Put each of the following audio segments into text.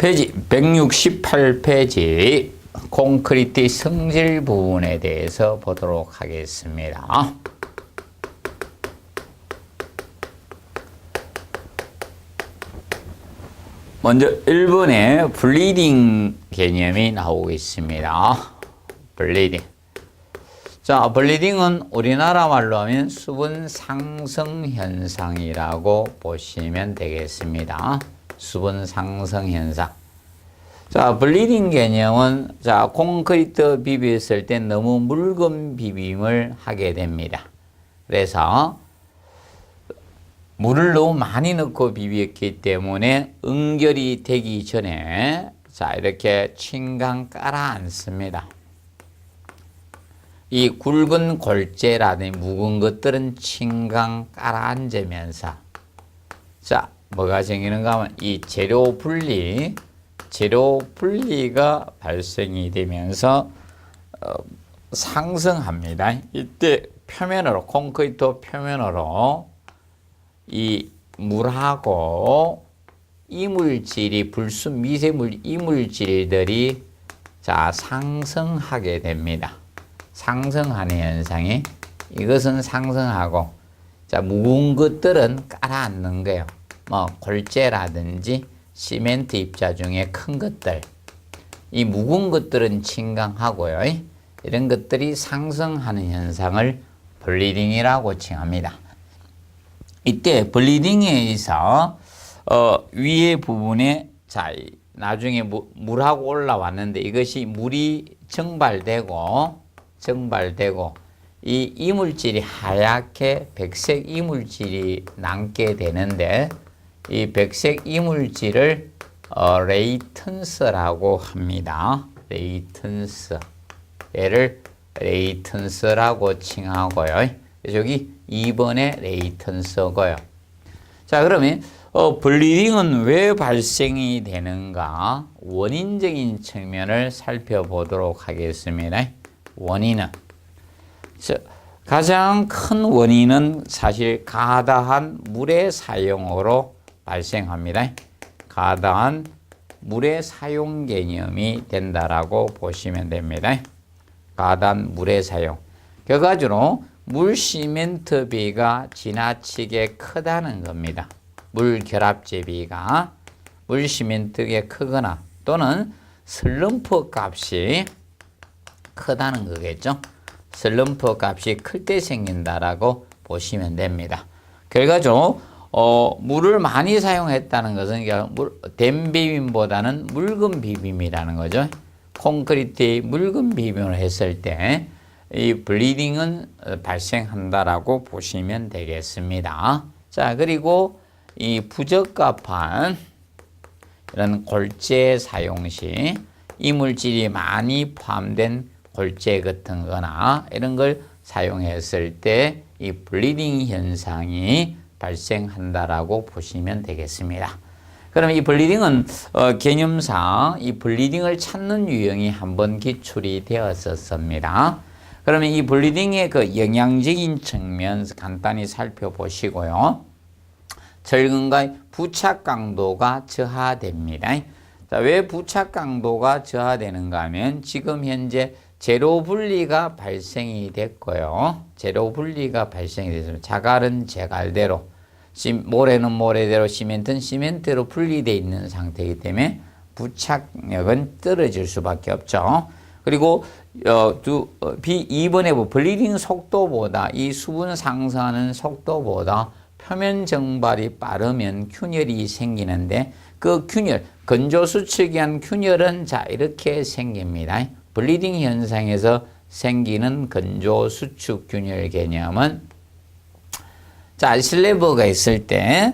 페이지 168페이지 콘크리트 성질 부분에 대해서 보도록 하겠습니다. 먼저 1번에 블리딩 개념이 나오고 있습니다. 블리딩. 자, 블리딩은 우리나라 말로 하면 수분 상승 현상이라고 보시면 되겠습니다. 수분 상승 현상. 자, 블리딩 개념은 자, 콘크리트 비볐을 때 너무 묽은 비빔을 하게 됩니다. 그래서 물을 너무 많이 넣고 비볐기 때문에 응결이 되기 전에 자, 이렇게 층강 깔아앉습니다. 이 굵은 골재라든지 묵은 것들은 층강 깔아앉으면서 자, 뭐가 생기는가 하면 이 재료 분리가 발생이 되면서 상승합니다. 이때 표면으로, 콘크리트 표면으로 이 물하고 이물질이 불순 미세물 이물질들이 자, 상승하게 됩니다. 상승하는 현상이 이것은 상승하고 자, 묵은 것들은 깔아앉는 거예요. 뭐 골재라든지 시멘트 입자 중에 큰 것들, 이 묵은 것들은 층강하고요. 이런 것들이 상승하는 현상을 블리딩이라고 칭합니다. 이때 블리딩에 의해서 위에 부분에 자, 나중에 물하고 올라왔는데 이것이 물이 증발되고 이 이물질이 하얗게 백색 이물질이 남게 되는데 이 백색 이물질을 레이턴스라고 합니다. 레이턴스. 얘를 레이턴스라고 칭하고요. 여기 2번에 레이턴스고요. 자, 그러면 블리딩은 왜 발생이 되는가? 원인적인 측면을 살펴보도록 하겠습니다. 원인은 가장 큰 원인은 사실 가다한 물의 사용으로 발생합니다. 가다한 물의 사용 개념이 된다라고 보시면 됩니다. 가다한 물의 사용. 결과적으로 물 시멘트 비가 지나치게 크다는 겁니다. 물 결합 제비가 물 시멘트에 크거나 또는 슬럼프 값이 크다는 거겠죠. 슬럼프 값이 클 때 생긴다라고 보시면 됩니다. 결과적으로 물을 많이 사용했다는 것은 댐 비빔보다는 묽은 비빔이라는 거죠. 콘크리트의 묽은 비빔을 했을 때 이 블리딩은 발생한다라고 보시면 되겠습니다. 자, 그리고 이 부적합한 이런 골재 사용 시 이물질이 많이 포함된 골재 같은 거나 이런 걸 사용했을 때 이 블리딩 현상이 발생한다라고 보시면 되겠습니다. 그럼 이 블리딩은 개념상 이 블리딩을 찾는 유형이 한번 기출이 되었었습니다. 그러면 이 블리딩의 그 영양적인 측면 간단히 살펴보시고요. 절근과 부착 강도가 저하됩니다. 자, 왜 부착 강도가 저하되는가 하면 지금 현재 재료 분리가 발생이 됐고요. 재료 분리가 발생이 됐습니다. 자갈은 자갈대로, 모래는 모래대로, 시멘트는 시멘트로 분리되어 있는 상태이기 때문에 부착력은 떨어질 수밖에 없죠. 그리고 2번에 블리딩 속도보다 이 수분 상승하는 속도보다 표면 증발이 빠르면 균열이 생기는데 그 균열, 건조 수축이 한 균열은 자, 이렇게 생깁니다. 블리딩 현상에서 생기는 건조 수축 균열 개념은 자, 슬래브가 있을 때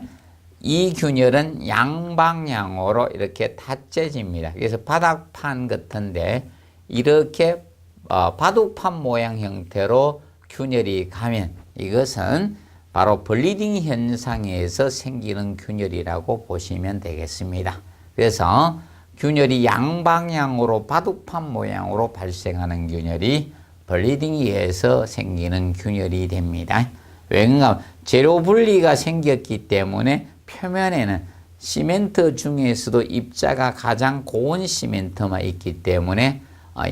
이 균열은 양방향으로 이렇게 닫혀집니다. 그래서 바닥판 같은데 이렇게 바둑판 모양 형태로 균열이 가면 이것은 바로 블리딩 현상에서 생기는 균열이라고 보시면 되겠습니다. 그래서 균열이 양방향으로 바둑판 모양으로 발생하는 균열이 블리딩에 의해서 생기는 균열이 됩니다. 왜냐하면 재료 분리가 생겼기 때문에 표면에는 시멘트 중에서도 입자가 가장 고운 시멘트만 있기 때문에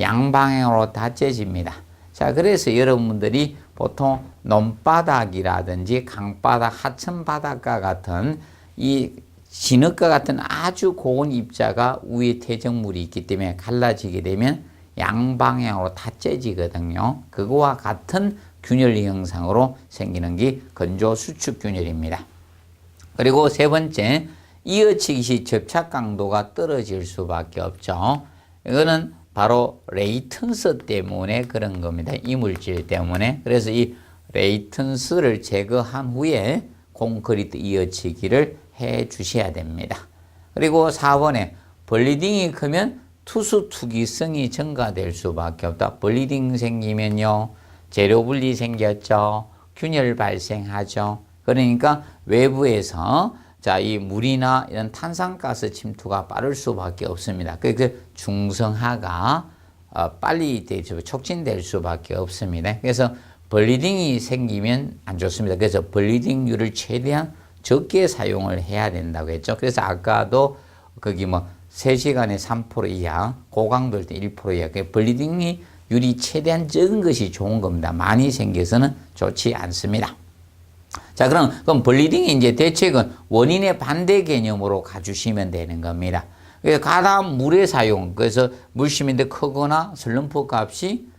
양방향으로 다 째집니다. 자, 그래서 여러분들이 보통 논바닥이라든지 강바닥, 하천바닥과 같은 이 진흙과 같은 아주 고운 입자가 위에 퇴적물이 있기 때문에 갈라지게 되면 양방향으로 다 째지거든요. 그거와 같은 균열 형상으로 생기는 게 건조 수축 균열입니다. 그리고 세 번째, 이어치기 시 접착 강도가 떨어질 수밖에 없죠. 이거는 바로 레이턴스 때문에 그런 겁니다. 이물질 때문에. 그래서 이 레이턴스를 제거한 후에 콘크리트 이어치기를 해 주셔야 됩니다. 그리고 4번에 블리딩이 크면 투수 투기성이 증가될 수밖에 없다. 블리딩 생기면요, 재료 분리 생겼죠. 균열 발생하죠. 그러니까 외부에서 자, 이 물이나 이런 탄산가스 침투가 빠를 수밖에 없습니다. 그래서 중성화가 빨리 촉진될 수밖에 없습니다. 그래서 블리딩이 생기면 안 좋습니다. 그래서 블리딩률을 최대한 적게 사용을 해야 된다고 했죠. 그래서 아까도 거기 뭐 3시간에 3% 이하, 고강도일 때 1% 이하, 블리딩이 율이 최대한 적은 것이 좋은 겁니다. 많이 생겨서는 좋지 않습니다. 자, 그럼 블리딩이 이제 대책은 원인의 반대 개념으로 가주시면 되는 겁니다. 그래서 가다음 물의 사용, 그래서 물시멘트 크거나 슬럼프 값이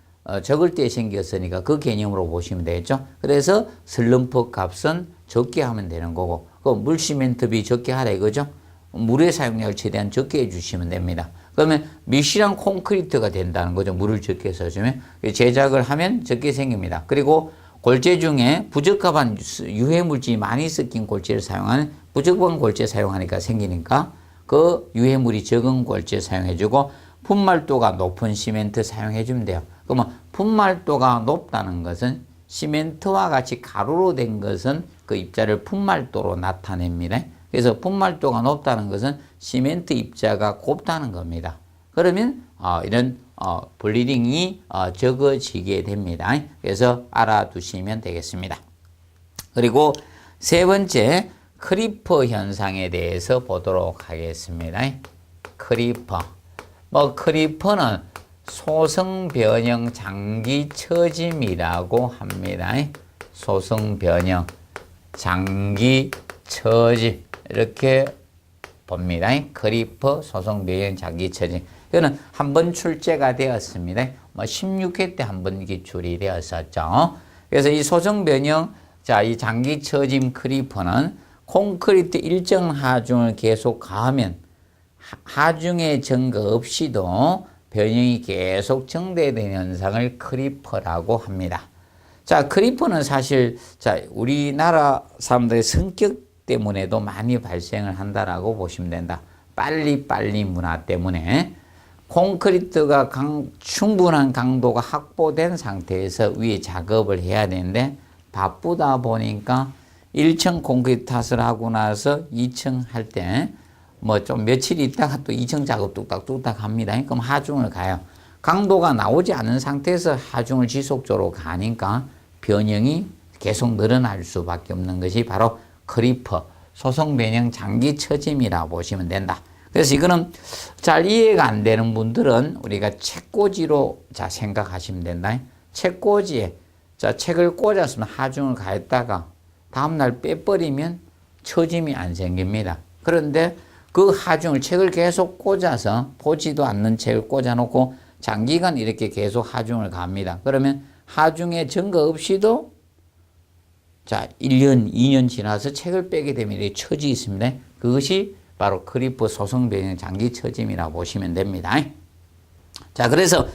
적을 때 생겼으니까 그 개념으로 보시면 되겠죠. 그래서 슬럼프 값은 적게 하면 되는 거고, 그 물시멘트비 적게 하라 이거죠. 물의 사용량을 최대한 적게 해주시면 됩니다. 그러면 미실한 콘크리트가 된다는 거죠. 물을 적게 써주면. 제작을 하면 적게 생깁니다. 그리고 골재 중에 부적합한 유해물질이 많이 섞인 골재를 사용하는 부적합한 골재 사용하니까 생기니까 그 유해물이 적은 골재 사용해주고 분말도가 높은 시멘트 사용해주면 돼요. 그러면 분말도가 높다는 것은 시멘트와 같이 가루로 된 것은 그 입자를 분말도로 나타냅니다. 그래서 분말도가 높다는 것은 시멘트 입자가 곱다는 겁니다. 그러면 이런 블리딩이 적어지게 됩니다. 그래서 알아두시면 되겠습니다. 그리고 세 번째, 크리퍼 현상에 대해서 보도록 하겠습니다. 크리퍼. 크리퍼는 소성 변형 장기 처짐이라고 합니다. 소성 변형 장기 처짐. 이렇게 봅니다. 크리퍼 소성 변형 장기 처짐. 이거는 한번 출제가 되었습니다. 16회 때 한번 기출이 되었었죠. 그래서 이 소성 변형, 자, 이 장기 처짐 크리퍼는 콘크리트 일정 하중을 계속 가하면 하중의 증가 없이도 변형이 계속 증대되는 현상을 크리퍼라고 합니다. 자, 크리퍼는 사실 자, 우리나라 사람들의 성격 때문에도 많이 발생을 한다라고 보시면 된다. 빨리빨리 문화 때문에 콘크리트가 충분한 강도가 확보된 상태에서 위에 작업을 해야 되는데 바쁘다 보니까 1층 콘크리트 탓을 하고 나서 2층 할 때 뭐 좀 며칠 있다가 또 2층 작업 뚝딱뚝딱 합니다. 그럼 하중을 가요. 강도가 나오지 않은 상태에서 하중을 지속적으로 가니까 변형이 계속 늘어날 수밖에 없는 것이 바로 크리퍼, 소성 변형 장기 처짐이라고 보시면 된다. 그래서 이거는 잘 이해가 안 되는 분들은 우리가 책꽂이로 자 생각하시면 된다. 책꽂이에 자 책을 꽂았으면 하중을 가했다가 다음날 빼버리면 처짐이 안 생깁니다. 그런데 그 하중을 책을 계속 꽂아서 보지도 않는 책을 꽂아놓고 장기간 이렇게 계속 하중을 갑니다. 그러면 하중에 증거 없이도 자 1년, 2년 지나서 책을 빼게 되면 이렇게 처지 있습니다. 그것이 바로 크리퍼 소성 변형 장기 처짐이라고 보시면 됩니다. 자, 그래서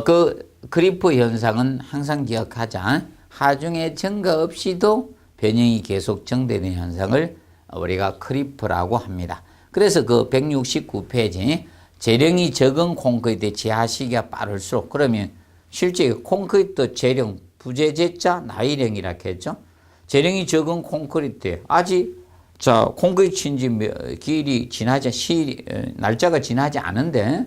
그 크리퍼 현상은 항상 기억하자. 하중에 증거 없이도 변형이 계속 증대되는 현상을 우리가 크리퍼라고 합니다. 그래서 그 169페이지 재령이 적은 콘크리트 지하시기가 빠를수록 그러면 실제 콘크리트 재령 부재재자 나이령이라 했죠. 재령이 적은 콘크리트에 아직 자 콘크리트 친지 기일이 지나지 날짜가 지나지 않은데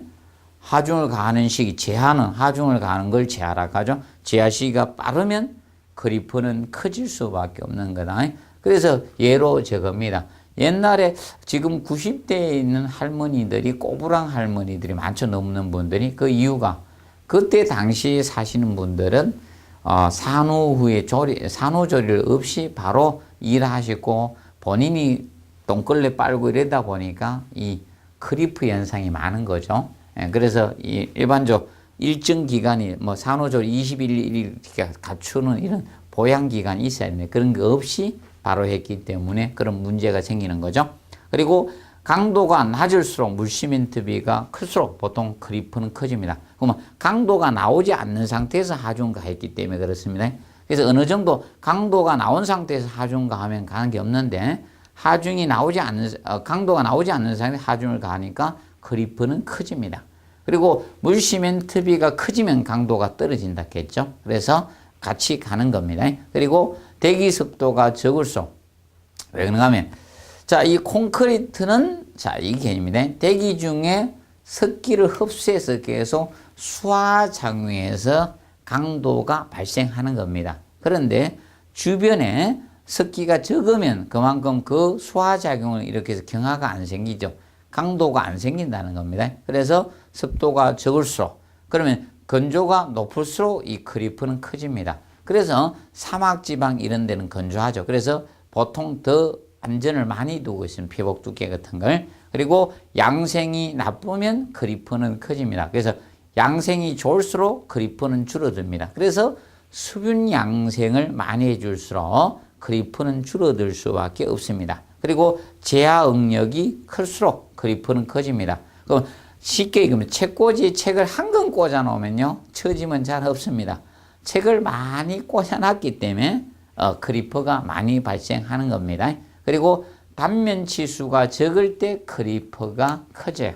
하중을 가하는 시기 제한은 하중을 가하는 걸 제하라고 하죠. 제하 시기가 빠르면 크리퍼는 커질 수밖에 없는 거다. 그래서 예로 저겁니다. 옛날에 지금 90대에 있는 할머니들이 꼬부랑 할머니들이 많죠. 넘는 분들이. 그 이유가 그때 당시에 사시는 분들은 산후 후에 산후조리를 없이 바로 일하시고 본인이 똥걸레 빨고 이러다 보니까 이 크리프 현상이 많은 거죠. 그래서 일반적 일정 기간이 뭐 산후조리 21일 갖추는 이런 보양 기간이 있어야 되는데 그런 거 없이 바로 했기 때문에 그런 문제가 생기는 거죠. 그리고 강도가 낮을수록 물시멘트비가 클수록 보통 크리프는 커집니다. 그러면 강도가 나오지 않는 상태에서 하중가했기 때문에 그렇습니다. 그래서 어느 정도 강도가 나온 상태에서 하중가하면 가는 게 없는데 강도가 나오지 않는 상태에서 하중을 가하니까 크리프는 커집니다. 그리고 물시멘트비가 커지면 강도가 떨어진다 했죠. 그래서 같이 가는 겁니다. 그리고 대기 습도가 적을수록 왜 그런가 하면 자, 이 콘크리트는 자, 이 개념입니다. 대기 중에 습기를 흡수해서 계속 수화작용해서 강도가 발생하는 겁니다. 그런데 주변에 습기가 적으면 그만큼 그 수화작용을 이렇게 해서 경화가 안 생기죠. 강도가 안 생긴다는 겁니다. 그래서 습도가 적을수록 그러면 건조가 높을수록 이 크리프는 커집니다. 그래서 사막지방 이런 데는 건조하죠. 그래서 보통 더 안전을 많이 두고 있습니다. 피복 두께 같은 걸. 그리고 양생이 나쁘면 크리프는 커집니다. 그래서 양생이 좋을수록 크리프는 줄어듭니다. 그래서 수분 양생을 많이 해줄수록 크리프는 줄어들 수밖에 없습니다. 그리고 제하 응력이 클수록 크리프는 커집니다. 그럼 쉽게 얘기하면 책꽂이에 책을 한 권 꽂아 놓으면요 처짐은 잘 없습니다. 책을 많이 꽂아 놨기 때문에 크리퍼가 많이 발생하는 겁니다. 그리고 단면 치수가 적을 때 크리퍼가 커져요.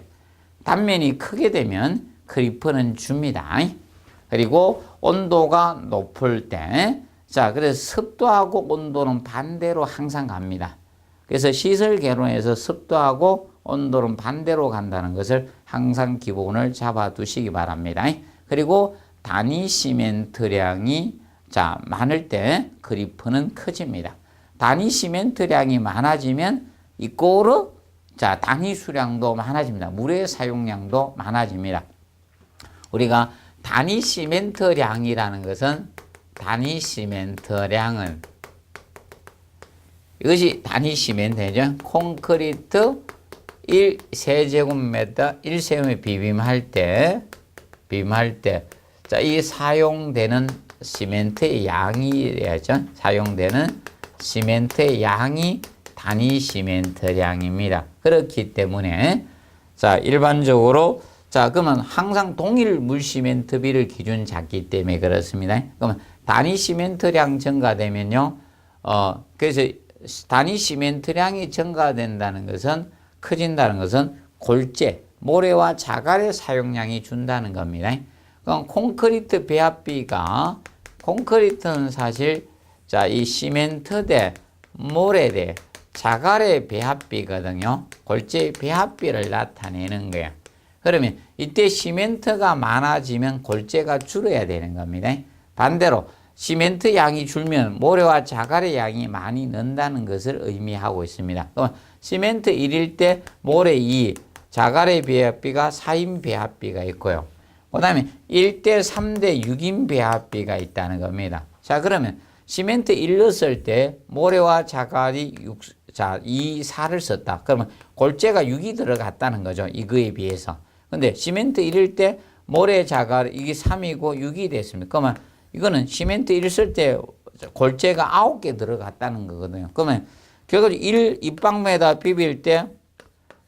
단면이 크게 되면 크리퍼는 줍니다. 그리고 온도가 높을 때 자, 그래서 습도하고 온도는 반대로 항상 갑니다. 그래서 시설 개론에서 습도하고 온도는 반대로 간다는 것을 항상 기본을 잡아 두시기 바랍니다. 그리고 단위 시멘트량이 자, 많을 때 크리프는 커집니다. 단위 시멘트량이 많아지면 이꼬르 자, 단위 수량도 많아집니다. 물의 사용량도 많아집니다. 우리가 단위 시멘트량이라는 것은 단위 시멘트량은 이것이 단위 시멘트죠. 콘크리트 1세제곱미터 1세미 비빔할 때 자, 이 사용되는 시멘트의 양이래야죠. 사용되는 시멘트의 양이 단위 시멘트량입니다. 그렇기 때문에 자, 일반적으로 자, 그러면 항상 동일 물시멘트비를 기준 잡기 때문에 그렇습니다. 그러면 단위 시멘트량 증가되면요. 그래서 단위 시멘트량이 증가된다는 것은 커진다는 것은 골재, 모래와 자갈의 사용량이 준다는 겁니다. 그럼 콘크리트 배합비가 콘크리트는 사실 자, 이 시멘트 대 모래 대 자갈의 배합비거든요. 골재의 배합비를 나타내는 거예요. 그러면 이때 시멘트가 많아지면 골재가 줄어야 되는 겁니다. 반대로 시멘트 양이 줄면 모래와 자갈의 양이 많이 는다는 것을 의미하고 있습니다. 그럼 시멘트 1일 때 모래 2, 자갈의 배합비가 4인 배합비가 있고요. 그 다음에 1대 3대 6인 배합비가 있다는 겁니다. 자, 그러면 시멘트 1 넣었을 때 모래와 자갈이 2, 4를 썼다. 그러면 골재가 6이 들어갔다는 거죠. 이거에 비해서. 근데 시멘트 1일 때 모래, 자갈 이게 3이고 6이 됐습니다. 그러면 이거는 시멘트 1 쓸 때 골재가 9개 들어갔다는 거거든요. 그러면 결국 1 입방에다 비빌 때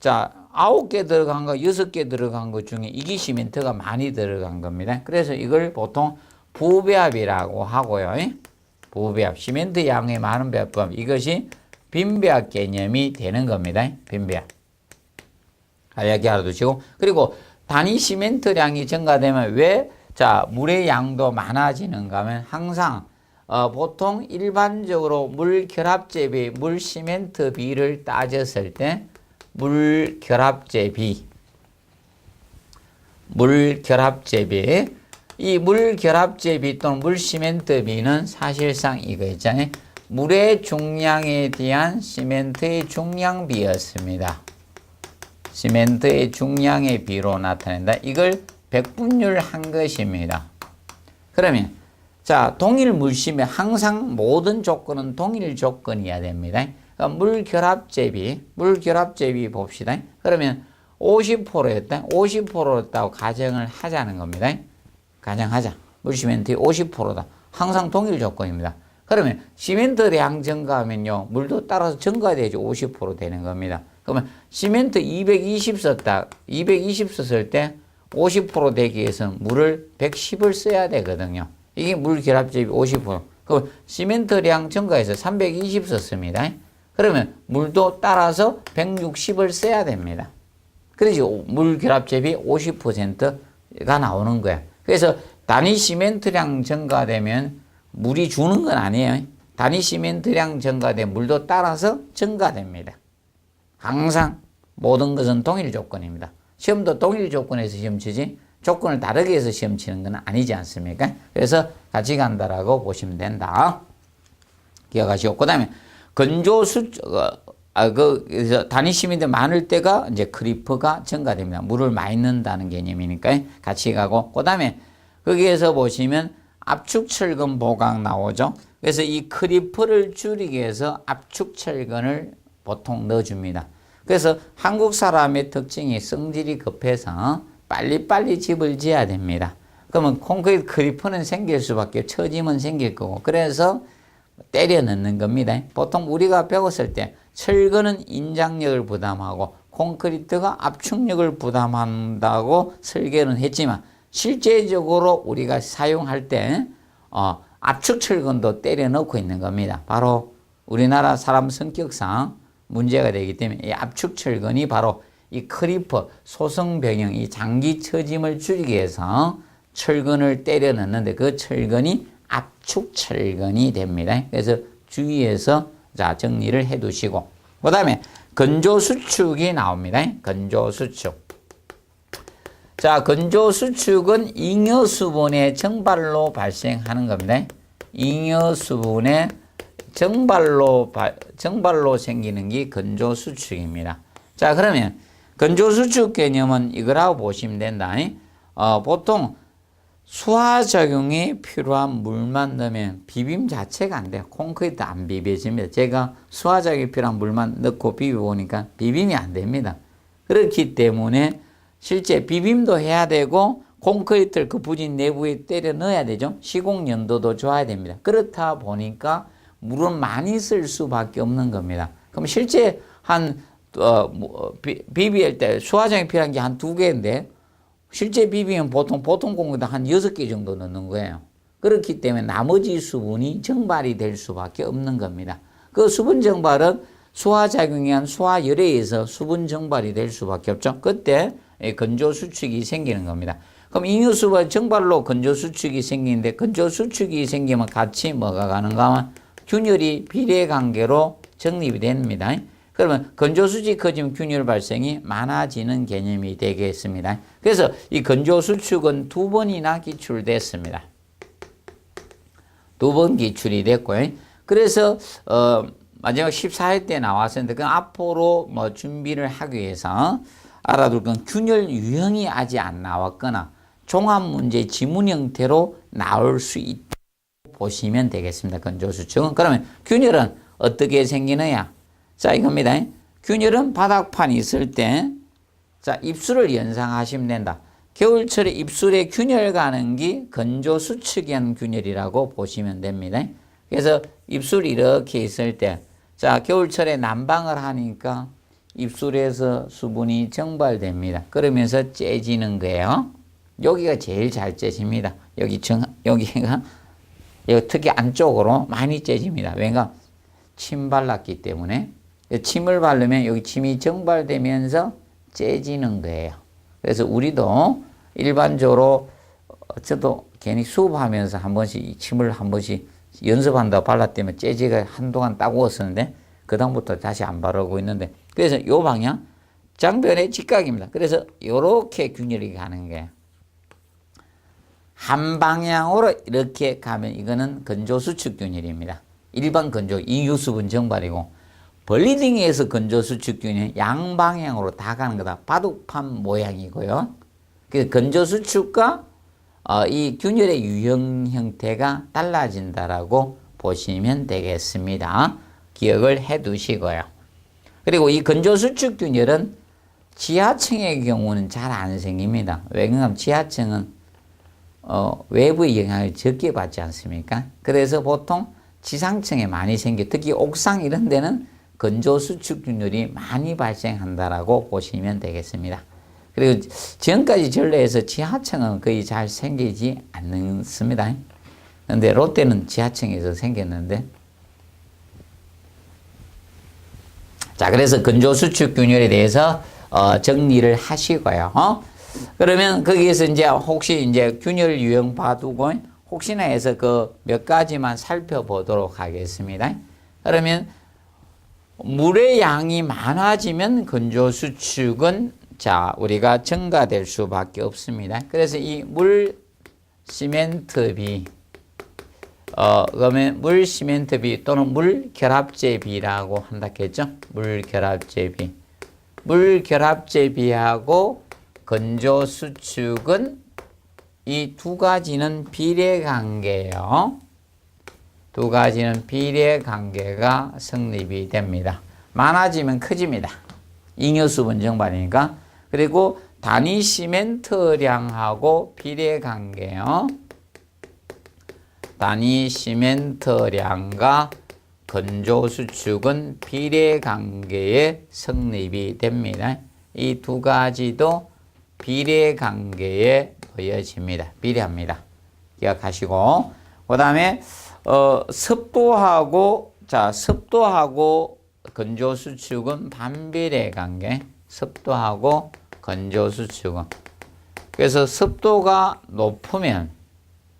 자, 9개 들어간 거, 6개 들어간 것 중에 이게 시멘트가 많이 들어간 겁니다. 그래서 이걸 보통 부배합이라고 하고요. 부배합. 시멘트 양의 많은 배합. 이것이 빈배합 개념이 되는 겁니다. 빈배합. 이야기 알아두시고. 그리고 단위 시멘트량이 증가되면 왜 자, 물의 양도 많아지는가 하면 항상 보통 일반적으로 물 결합제비, 물 시멘트 비를 따졌을 때 물 결합제비 이 물 결합제비 또는 물 시멘트 비는 사실상 이거 있잖아요. 물의 중량에 대한 시멘트의 중량비였습니다. 시멘트의 중량의 비로 나타낸다. 이걸 백분율한 것입니다. 그러면 자, 동일 물심에 항상 모든 조건은 동일 조건이어야 됩니다. 그러니까 물결합제비 봅시다. 그러면 50%였다. 50%였다고 가정을 하자는 겁니다. 가정하자. 물시멘트의 50%다. 항상 동일 조건입니다. 그러면 시멘트량 증가하면요, 물도 따라서 증가돼야지 50% 되는 겁니다. 그러면 시멘트 220 썼다. 220 썼을 때 50% 되기 위해서는 물을 110을 써야 되거든요. 이게 물 결합제비 50%. 그럼 시멘트량 증가해서 320 썼습니다. 그러면 물도 따라서 160을 써야 됩니다. 그래서 물 결합제비 50%가 나오는 거예요. 그래서 단위 시멘트량 증가되면 물이 주는 건 아니에요. 단위 시멘트량 증가되면 물도 따라서 증가됩니다. 항상 모든 것은 동일 조건입니다. 시험도 동일 조건에서 시험 치지 조건을 다르게 해서 시험 치는 건 아니지 않습니까? 그래서 같이 간다라고 보시면 된다. 기억하시고, 그 다음에 건조수, 그래서 단위 시멘트 많을 때가 이제 크리프가 증가됩니다. 물을 많이 넣는다는 개념이니까 같이 가고, 그 다음에 거기에서 보시면 압축철근 보강 나오죠. 그래서 이 크리프를 줄이기 위해서 압축철근을 보통 넣어줍니다. 그래서 한국 사람의 특징이 성질이 급해서 빨리빨리 집을 지어야 됩니다. 그러면 콘크리트 크리프는 생길 수밖에, 처짐은 생길 거고, 그래서 때려 넣는 겁니다. 보통 우리가 배웠을 때 철근은 인장력을 부담하고 콘크리트가 압축력을 부담한다고 설계는 했지만 실제적으로 우리가 사용할 때 압축철근도 때려 넣고 있는 겁니다. 바로 우리나라 사람 성격상 문제가 되기 때문에 이 압축철근이 바로 이 크리퍼, 소성병형, 이 장기 처짐을 줄이기 위해서 철근을 때려 넣는데 그 철근이 압축철근이 됩니다. 그래서 주의해서 자, 정리를 해 두시고, 그 다음에 건조수축이 나옵니다. 건조수축. 자, 건조수축은 잉여수분의 증발로 발생하는 겁니다. 잉여수분의 증발로 생기는 게 건조수축입니다. 자, 그러면 건조수축 개념은 이거라고 보시면 된다. 보통 수화작용이 필요한 물만 넣으면 비빔 자체가 안 돼요. 콘크리트 안 비벼집니다. 제가 수화작용이 필요한 물만 넣고 비벼보니까 비빔이 안 됩니다. 그렇기 때문에 실제 비빔도 해야 되고 콘크리트를 그 부진 내부에 때려 넣어야 되죠. 시공 연도도 좋아야 됩니다. 그렇다 보니까 물은 많이 쓸 수밖에 없는 겁니다. 그럼 실제 한 비빌 때 수화장이 필요한 게 한 2개인데 실제 비비면 보통 콘크리트 한 6개 정도 넣는 거예요. 그렇기 때문에 나머지 수분이 증발이 될 수밖에 없는 겁니다. 그 수분 증발은 수화작용에 의한 수화열에 의해서 수분 증발이 될 수밖에 없죠. 그때 건조수축이 생기는 겁니다. 그럼 잉여수분 증발로 건조수축이 생기는데 건조수축이 생기면 같이 뭐가 가는가 하면 균열이 비례관계로 정립이 됩니다. 그러면 건조수축이 커지면 균열 발생이 많아지는 개념이 되겠습니다. 그래서 이 건조수축은 2번이나 기출됐습니다. 2번 기출이 됐고요. 그래서 마지막 14회 때 나왔었는데 그 앞으로 뭐 준비를 하기 위해서 알아둘 건 균열 유형이 아직 안 나왔거나 종합문제 지문 형태로 나올 수 있다고 보시면 되겠습니다. 건조수축은. 그러면 균열은 어떻게 생기느냐? 자, 이겁니다. 균열은 바닥판이 있을 때, 자, 입술을 연상하시면 된다. 겨울철에 입술에 균열 가는 게 건조수축이 한 균열이라고 보시면 됩니다. 그래서 입술이 이렇게 있을 때, 자, 겨울철에 난방을 하니까 입술에서 수분이 증발됩니다. 그러면서 째지는 거예요. 여기가 제일 잘 째집니다. 여기가 여기 특히 안쪽으로 많이 째집니다. 왜냐? 침 발랐기 때문에. 침을 바르면 여기 침이 증발되면서 째지는 거예요. 그래서 우리도 일반적으로 저도 괜히 수업하면서 한 번씩 침을 한 번씩 연습한다고 발랐더니 째지가 한동안 따구었었는데 그 다음부터 다시 안 바르고 있는데 그래서 이 방향 장변의 직각입니다. 그래서 이렇게 균열이 가는 거예요. 한 방향으로 이렇게 가면 이거는 건조수축 균열입니다. 일반 건조, 이유수분 정발이고, 블리딩에서 건조 수축균은 양방향으로 다 가는 거다. 바둑판 모양이고요. 그 건조 수축과 이 균열의 유형 형태가 달라진다라고 보시면 되겠습니다. 기억을 해 두시고요. 그리고 이 건조 수축 균열은 지하층의 경우는 잘 안 생깁니다. 왜냐하면 지하층은 외부의 영향을 적게 받지 않습니까? 그래서 보통 지상층에 많이 생겨, 특히 옥상 이런 데는 건조 수축 균열이 많이 발생한다라고 보시면 되겠습니다. 그리고 지금까지 전례에서 지하층은 거의 잘 생기지 않습니다. 그런데 롯데는 지하층에서 생겼는데, 자, 그래서 건조 수축 균열에 대해서 정리를 하시고요. 그러면 거기에서 이제 혹시 이제 균열 유형 봐두고 혹시나 해서 그 몇 가지만 살펴보도록 하겠습니다. 그러면 물의 양이 많아지면 건조 수축은 자, 우리가 증가될 수밖에 없습니다. 그래서 이 물 시멘트비, 그러면 물 시멘트비 또는 물 결합제비라고 한다 했죠. 물 결합제비. 물 결합제비하고 건조 수축은 이 두 가지는 비례 관계예요. 두 가지는 비례 관계가 성립이 됩니다. 많아지면 커집니다. 잉여수분 정발이니까. 그리고 단위 시멘트량하고 비례 관계요. 단위 시멘트량과 건조 수축은 비례 관계에 성립이 됩니다. 이 두 가지도 비례 관계에 놓여집니다. 비례합니다. 기억하시고, 그 다음에 습도하고 건조 수축은 반비례 관계. 습도하고 건조 수축은. 그래서 습도가 높으면,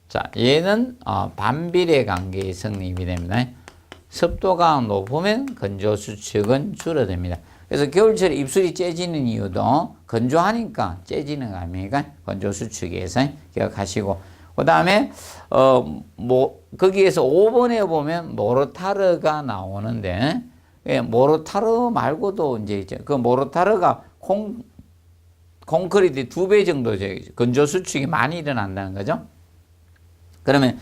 자, 얘는 반비례 관계에 성립이 됩니다. 습도가 높으면 건조 수축은 줄어듭니다. 그래서 겨울철에 입술이 째지는 이유도 건조하니까 째지는 거 아닙니까? 건조 수축에서 기억하시고, 그 다음에 거기에서 5번에 보면 모르타르가 나오는데, 모르타르 말고도 이제 그 모르타르가 콘크리트 2배 정도 건조 수축이 많이 일어난다는 거죠. 그러면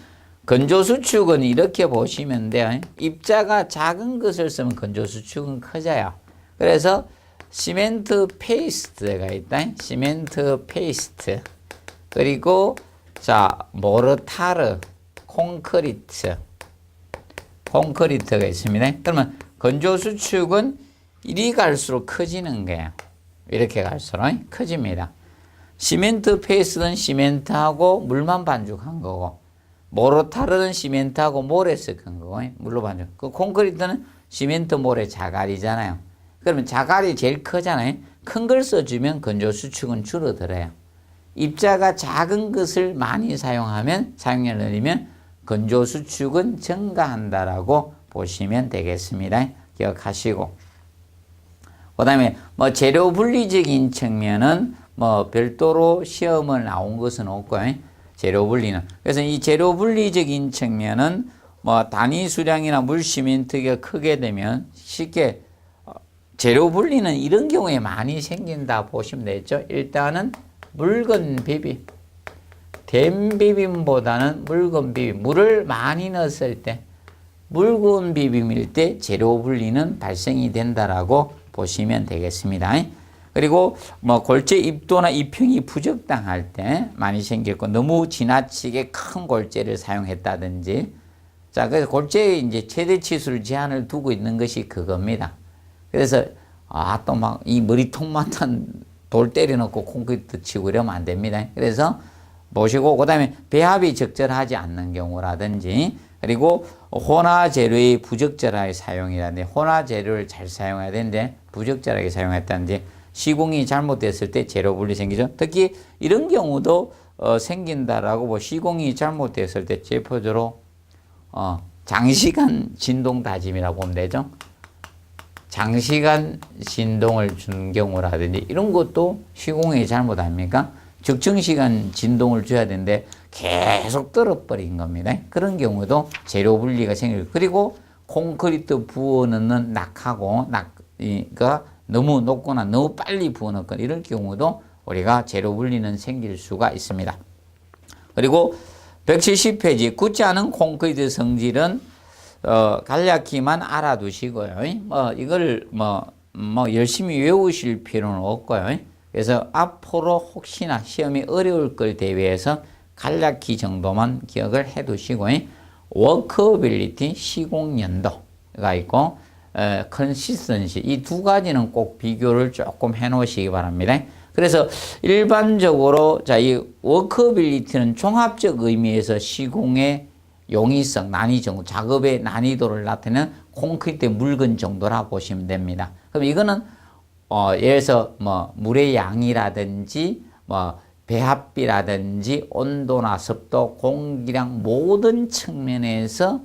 건조 수축은 이렇게 보시면 돼요. 입자가 작은 것을 쓰면 건조 수축은 커져요. 그래서 시멘트 페이스트가 있다. 시멘트 페이스트. 그리고 자, 모르타르, 콘크리트가 있습니다. 그러면 건조 수축은 이리 갈수록 커지는 거예요. 이렇게 갈수록 커집니다. 시멘트 페이스트는 시멘트하고 물만 반죽한 거고, 모르타르는 시멘트하고 모래 섞은 거고, 물로 반죽. 그 콘크리트는 시멘트 모래 자갈이잖아요. 그러면 자갈이 제일 크잖아요. 큰 걸 써주면 건조 수축은 줄어들어요. 입자가 작은 것을 많이 사용하면, 사용량을 늘리면 건조 수축은 증가한다라고 보시면 되겠습니다. 기억하시고. 그 다음에 재료 분리적인 측면은 별도로 시험을 나온 것은 없고요. 재료 분리는. 그래서 이 재료 분리적인 측면은 단위 수량이나 물 시멘트가 크게 되면 쉽게 재료 분리는 이런 경우에 많이 생긴다 보시면 되겠죠. 일단은 묽은 비빔, 된 비빔보다는 묽은 비빔, 물을 많이 넣었을 때 묽은 비빔일 때 재료 분리는 발생이 된다라고 보시면 되겠습니다. 그리고 골재 입도나 입형이 부적당할 때 많이 생겼고, 너무 지나치게 큰 골재를 사용했다든지, 자, 그래서 골재에 이제 최대 치수를 제한을 두고 있는 것이 그겁니다. 그래서 또 막 이 머리통만한 돌 때려놓고 콘크리트 치고 이러면 안 됩니다. 그래서 보시고, 그 다음에 배합이 적절하지 않는 경우라든지, 그리고 혼화 재료의 부적절하게 사용이라든지, 혼화 재료를 잘 사용해야 되는데 부적절하게 사용했다든지, 시공이 잘못됐을 때 재료 분리 생기죠. 특히 이런 경우도 생긴다라고 시공이 잘못됐을 때 대표적으로 장시간 진동 다짐이라고 보면 되죠. 장시간 진동을 준 경우라든지 이런 것도 시공이 잘못 아닙니까? 적정 시간 진동을 줘야 되는데 계속 떨어버린 겁니다. 그런 경우도 재료 분리가 생기고, 그리고 콘크리트 부어 넣는 낙하고 낙가 너무 높거나 너무 빨리 부어 넣거나 이럴 경우도 우리가 재료 분리는 생길 수가 있습니다. 그리고 170페이지 굳지 않은 콘크리트 성질은 간략히만 알아두시고요. 이걸 열심히 외우실 필요는 없고요. 그래서 앞으로 혹시나 시험이 어려울 걸 대비해서 간략히 정도만 기억을 해 두시고, 워커빌리티 시공연도가 있고, 컨시스턴시 이 두 가지는 꼭 비교를 조금 해 놓으시기 바랍니다. 그래서 일반적으로 이 워커빌리티는 종합적 의미에서 시공의 용이성, 난이 정도, 작업의 난이도를 나타내는 콘크리트의 묽은 정도라 보시면 됩니다. 그럼 이거는 예를 들어서 물의 양이라든지 배합비라든지 온도나 습도, 공기량 모든 측면에서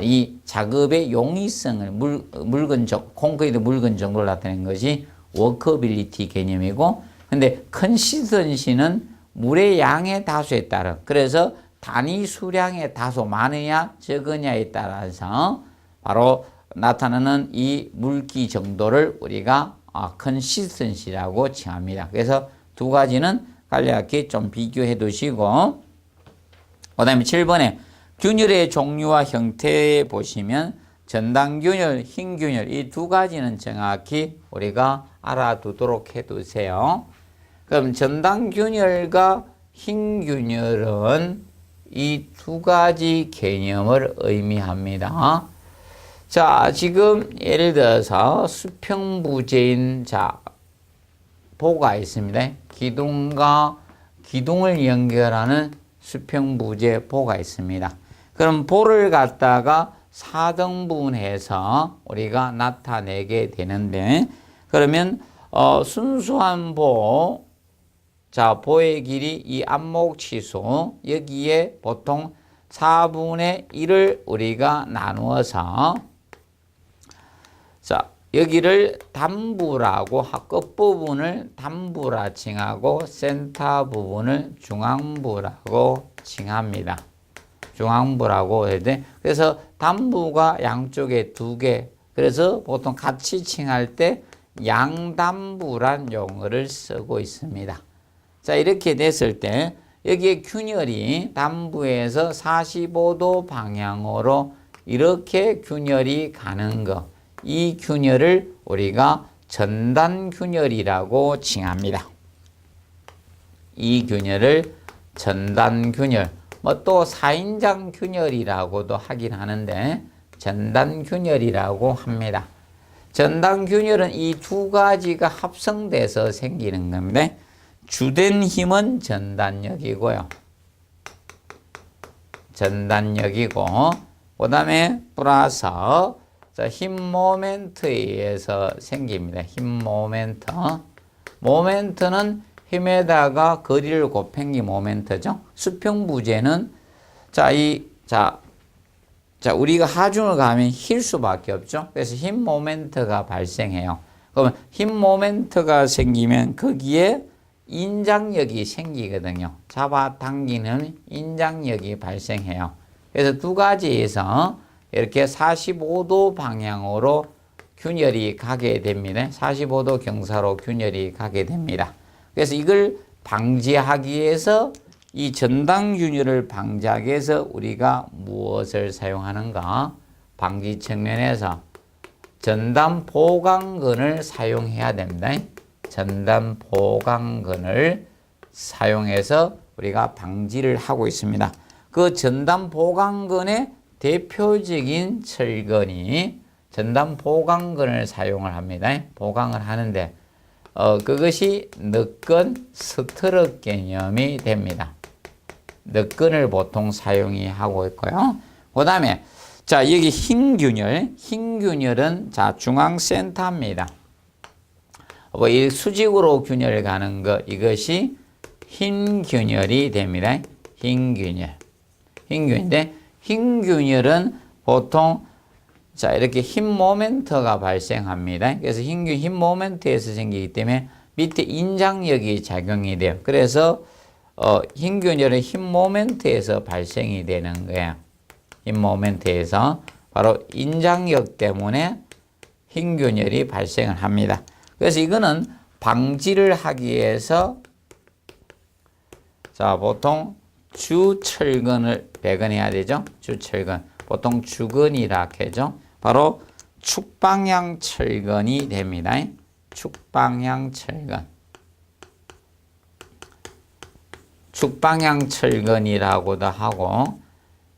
이 작업의 용이성을 묽은 콘크리트 묽은 정도를 나타내는 것이 워커빌리티 개념이고, 근데 컨시스턴시는 물의 양의 다수에 따라, 그래서 단위 수량의 다소 많으냐 적으냐에 따라서 바로 나타나는 이 물기 정도를 우리가 컨시스턴시라고 칭합니다. 그래서 두 가지는 간략히 좀 비교해 두시고, 그 다음에 7번에 균열의 종류와 형태에 보시면 전단균열, 흰균열 이 두 가지는 정확히 우리가 알아두도록 해두세요. 그럼 전단균열과 흰균열은 이 두 가지 개념을 의미합니다. 자, 지금 예를 들어서 수평부재인 보가 있습니다. 기둥과 기둥을 연결하는 수평부재 보가 있습니다. 그럼 보를 갖다가 4등분해서 우리가 나타내게 되는데, 그러면 순수한 보, 보의 길이 이 안목치수 여기에 보통 4분의 1을 우리가 나누어서 여기를 단부라고 끝부분을 단부라 칭하고 센터 부분을 중앙부라고 칭합니다. 중앙부라고 해야 돼. 그래서 단부가 양쪽에 2개. 그래서 보통 같이 칭할 때 양단부란 용어를 쓰고 있습니다. 자, 이렇게 됐을 때 여기에 균열이 단부에서 45도 방향으로 이렇게 균열이 가는 거, 이 균열을 우리가 전단균열이라고 칭합니다. 이 균열을 전단균열, 또 사인장균열이라고도 하긴 하는데 전단균열이라고 합니다. 전단균열은 이 두 가지가 합성돼서 생기는 건데, 주된 힘은 전단력이고요. 전단력이고, 그 다음에 플러스 힘 모멘트에 의해서 생깁니다. 힘 모멘트. 모멘트는 힘에다가 거리를 곱한 게 모멘트죠. 수평부재는 우리가 하중을 가면 힐 수밖에 없죠. 그래서 힘 모멘트가 발생해요. 그러면 힘 모멘트가 생기면 거기에 인장력이 생기거든요. 잡아당기는 인장력이 발생해요. 그래서 두 가지에서 이렇게 45도 방향으로 균열이 가게 됩니다. 45도 경사로 균열이 가게 됩니다. 그래서 이걸 방지하기 위해서, 이 전단균열을 방지하기 위해서 우리가 무엇을 사용하는가? 방지 측면에서 전단보강근을 사용해야 됩니다. 전단보강근을 사용해서 우리가 방지를 하고 있습니다. 그 전단보강근의 대표적인 철근이 전단보강근을 사용을 합니다. 보강을 하는데 그것이 늑근 스트럭 개념이 됩니다. 늑근을 보통 사용이 하고 있고요. 그 다음에 여기 흰균열은 중앙센터입니다. 이 수직으로 균열 가는 거, 이것이 흰균열이 됩니다. 흰균열인데, 흰균열은 보통 이렇게 힘 모멘트가 발생합니다. 그래서 힘 모멘트에서 생기기 때문에 밑에 인장력이 작용이 돼요. 그래서 흰균열은 힘 모멘트에서 발생이 되는 거예요. 힘 모멘트에서. 바로 인장력 때문에 흰균열이 발생을 합니다. 그래서 이거는 방지를 하기 위해서 자, 보통 주철근을 배근해야 되죠. 주철근. 보통 주근이라 하죠. 바로 축방향 철근이 됩니다. 축방향 철근. 축방향 철근이라고도 하고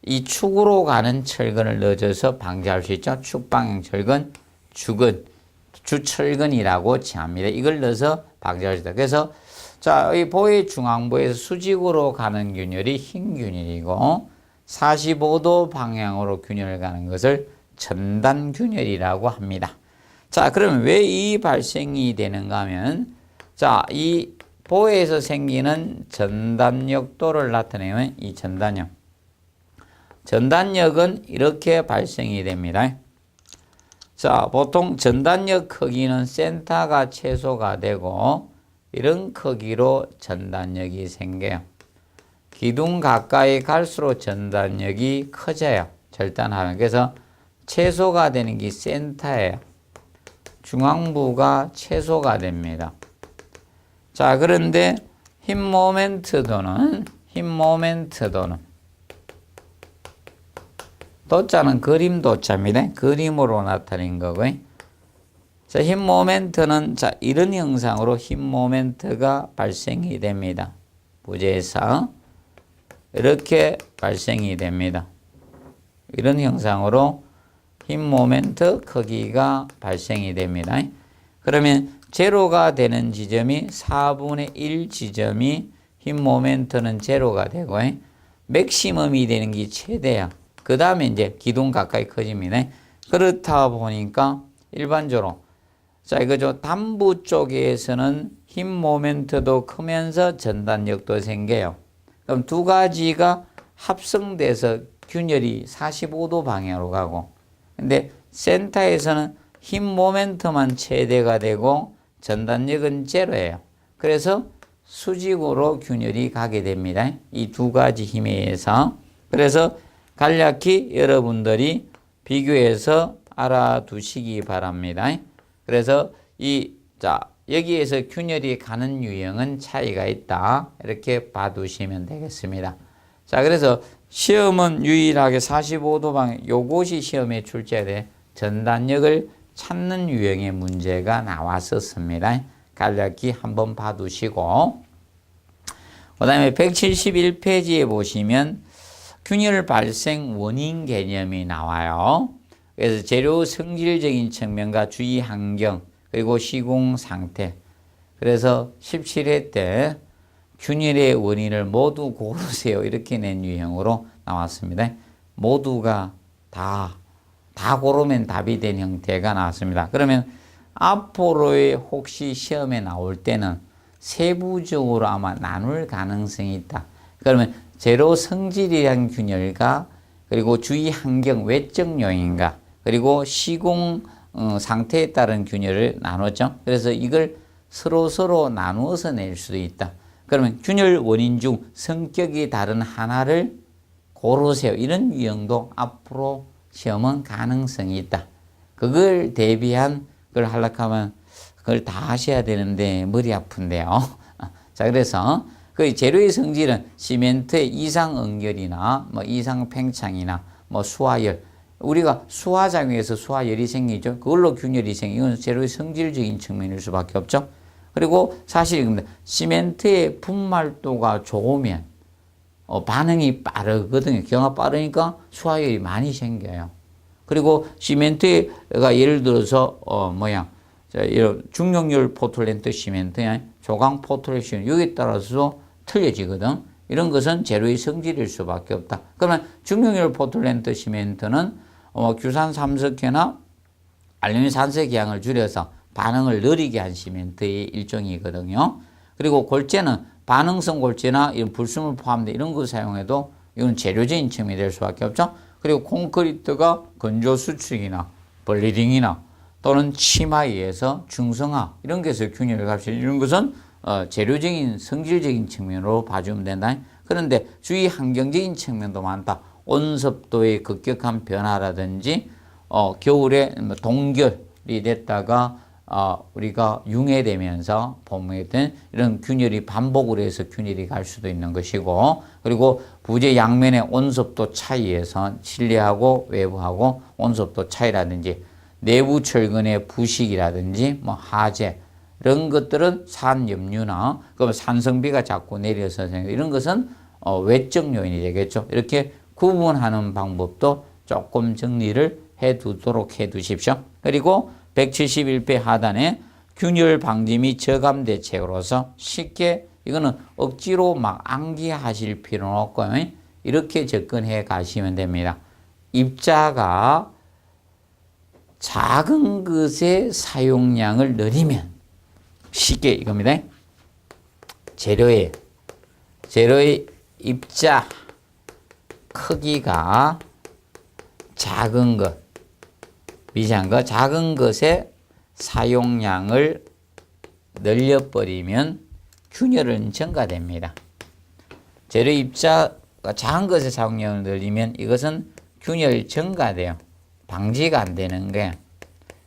이 축으로 가는 철근을 넣어줘서 방지할 수 있죠. 축방향 철근, 주근, 주철근이라고 칭합니다. 이걸 넣어서 방지할 수 있다. 그래서 자, 이 보의 중앙부에서 수직으로 가는 균열이 흰균열이고 45도 방향으로 균열을 가는 것을 전단균열이라고 합니다. 자, 그러면 왜 이 발생이 되는가 하면 자, 이 보에서 생기는 전단력도를 나타내면 이 전단력. 전단력은 이렇게 발생이 됩니다. 자, 보통 전단력 크기는 센터가 최소가 되고 이런 크기로 전단력이 생겨요. 기둥 가까이 갈수록 전단력이 커져요. 절단하면. 그래서 최소가 되는 게 센터예요. 중앙부가 최소가 됩니다. 자, 그런데 힘 모멘트도는 도자는 그림 도자입니다. 그림으로 나타낸 거고요. 자, 힘 모멘트는 자, 이런 형상으로 힘 모멘트가 발생이 됩니다. 부재에서 이렇게 발생이 됩니다. 이런 형상으로 힘 모멘트 크기가 발생이 됩니다. 그러면 제로가 되는 지점이 4분의 1 지점이 힘 모멘트는 제로가 되고 맥시멈이 되는 게 최대야. 그 다음에 이제 기둥 가까이 커집니다. 그렇다 보니까 일반적으로 자, 이거죠. 단부 쪽에서는 힘 모멘트도 크면서 전단력도 생겨요. 그럼 두 가지가 합성돼서 균열이 45도 방향으로 가고 근데 센터에서는 힘 모멘트만 최대가 되고 전단력은 제로예요. 그래서 수직으로 균열이 가게 됩니다. 이 두 가지 힘에 의해서. 그래서 간략히 여러분들이 비교해서 알아두시기 바랍니다. 그래서 자, 여기에서 균열이 가는 유형은 차이가 있다. 이렇게 봐두시면 되겠습니다. 자, 그래서 시험은 유일하게 45도 방향, 요것이 시험에 출제돼 전단력을 찾는 유형의 문제가 나왔었습니다. 간략히 한번 봐두시고 그 다음에 171페이지에 보시면 균열 발생 원인 개념이 나와요. 그래서 재료 성질적인 측면과 주위 환경 그리고 시공 상태. 그래서 17회 때 균열의 원인을 모두 고르세요. 이렇게 낸 유형으로 나왔습니다. 모두가 다 고르면 답이 된 형태가 나왔습니다. 그러면 앞으로의 혹시 시험에 나올 때는 세부적으로 아마 나눌 가능성이 있다. 그러면 재료 성질이란 균열과 그리고 주위 환경 외적 요인과 그리고 시공 상태에 따른 균열을 나눴죠. 그래서 이걸 서로 나누어서 낼 수도 있다. 그러면 균열 원인 중 성격이 다른 하나를 고르세요. 이런 유형도 앞으로 시험은 가능성이 있다. 그걸 대비한 걸 하려고 하면 그걸 다 하셔야 되는데 머리 아픈데요. 자, 그래서 그 재료의 성질은 시멘트의 이상 응결이나 뭐 이상 팽창이나 뭐 수화열. 우리가 수화작용에서 수화열이 생기죠. 그걸로 균열이 생기고 이건 재료의 성질적인 측면일 수밖에 없죠. 그리고 사실 시멘트의 분말도가 좋으면 반응이 빠르거든요. 경화 빠르니까 수화열이 많이 생겨요. 그리고 시멘트가 예를 들어서 이런 중용열 포틀랜드 시멘트, 조강 포틀랜드 시멘트 여기에 따라서 틀려지거든. 이런 것은 재료의 성질일 수밖에 없다. 그러면 중용열 포틀랜드 시멘트는 규산 삼석회나 알루미늄 산소 기항을 줄여서 반응을 느리게 한 시멘트의 일종이거든요. 그리고 골재는 반응성 골재나 이런 불순물 포함된 이런 거 사용해도 이건 재료적인 측면이 될 수밖에 없죠. 그리고 콘크리트가 건조 수축이나 벌리딩이나 또는 치마에 의해서 중성화 이런 것에서 균열을 갈 수 있는 이런 것은 재료적인 성질적인 측면으로 봐주면 된다. 그런데 주위 환경적인 측면도 많다. 온습도의 급격한 변화라든지 겨울에 동결이 됐다가 우리가 융해되면서 봄에든 이런 균열이 반복을 해서 균열이 갈 수도 있는 것이고, 그리고 부재 양면의 온습도 차이에서 실내하고 외부하고 온습도 차이라든지 내부 철근의 부식이라든지 하재 이런 것들은 산염류나 그럼 산성비가 자꾸 내려서 이런 것은 외적 요인이 되겠죠. 이렇게 구분하는 방법도 조금 정리를 해 두도록 해 두십시오. 그리고 171ペ하단에 균열 방지 및 저감 대책으로서 쉽게 이거는 억지로 막 암기하실 필요는 없고요. 이렇게 접근해 가시면 됩니다. 입자가 작은 것의 사용량을 늘리면 쉽게 이겁니다. 재료의 입자 크기가 작은 것, 미세한 것, 작은 것의 사용량을 늘려버리면 균열은 증가됩니다. 재료 입자가 작은 것의 사용량을 늘리면 이것은 균열 증가돼요. 방지가 안 되는 거예요.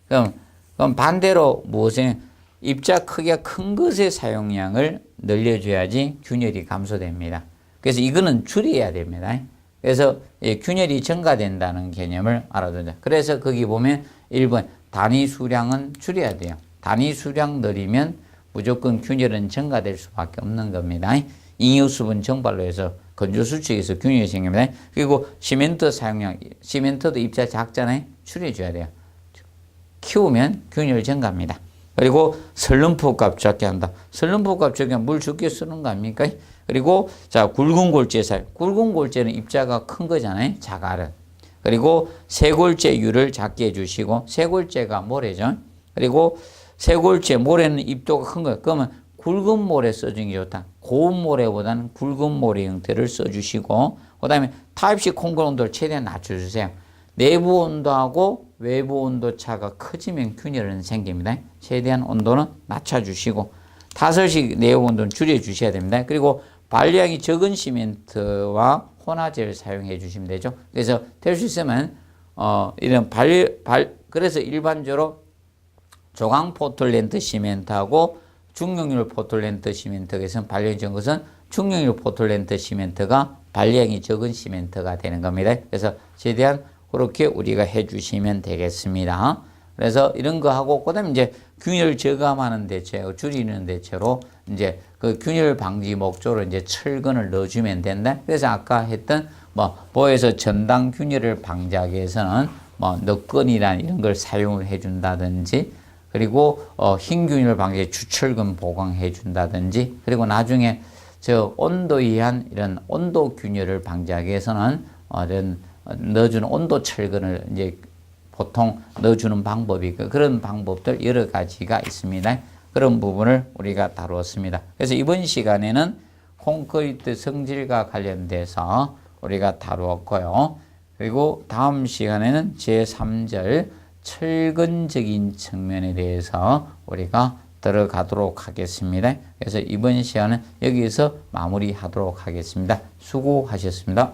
그럼 반대로 무엇에 입자 크기가 큰 것의 사용량을 늘려줘야지 균열이 감소됩니다. 그래서 이거는 줄여야 됩니다. 그래서 균열이 증가된다는 개념을 알아두자. 그래서 거기 보면 1번 단위 수량은 줄여야 돼요. 단위 수량 늘리면 무조건 균열은 증가될 수밖에 없는 겁니다. 잉여수분 증발로 해서 건조수축에서 균열이 생깁니다. 그리고 시멘트 사용량, 시멘트도 입자 작잖아요. 줄여줘야 돼요. 키우면 균열 증가합니다. 그리고 설름포 값 적게 한다. 설름포 값 적게 하면 물 적게 쓰는 거 아닙니까? 그리고 자, 굵은 골재 사용. 굵은 골재는 입자가 큰 거잖아요. 자갈은. 그리고 쇄골재율을 작게 해주시고, 쇄골재가 모래죠. 그리고 쇄골재 모래는 입도가 큰 거예요. 그러면 굵은 모래 써주는 게 좋다. 고운 모래보다는 굵은 모래 형태를 써주시고, 그 다음에 타입C 콘크리트 온도를 최대한 낮춰주세요. 내부 온도하고 외부 온도 차가 커지면 균열은 생깁니다. 최대한 온도는 낮춰주시고, 타설식 내부 온도는 줄여주셔야 됩니다. 그리고 발량이 적은 시멘트와 혼화제를 사용해 주시면 되죠. 그래서 될 수 있으면 이런 그래서 일반적으로 조강 포틀랜드 시멘트하고 중용률 포틀랜드 시멘트에서는 발량이 적은 것은 중용률 포틀랜드 시멘트가 발량이 적은 시멘트가 되는 겁니다. 그래서 최대한 그렇게 우리가 해 주시면 되겠습니다. 그래서 이런 거 하고, 그 다음에 이제 균열 저감하는 대체, 줄이는 대체로 이제 그 균열 방지 목적으로 이제 철근을 넣어주면 된다. 그래서 아까 했던 보에서 전당 균열을 방지하기 위해서는 넛건이란 이런 걸 사용을 해준다든지, 그리고 흰 균열 방지에 주철근 보강해 준다든지, 그리고 나중에 저 온도 이한 이런 온도 균열을 방지하기 위해서는 이런 넣어주는 온도 철근을 이제 보통 넣어주는 방법이 그런 방법들 여러 가지가 있습니다. 그런 부분을 우리가 다루었습니다. 그래서 이번 시간에는 콘크리트 성질과 관련돼서 우리가 다루었고요. 그리고 다음 시간에는 제3절 철근적인 측면에 대해서 우리가 들어가도록 하겠습니다. 그래서 이번 시간은 여기서 마무리하도록 하겠습니다. 수고하셨습니다.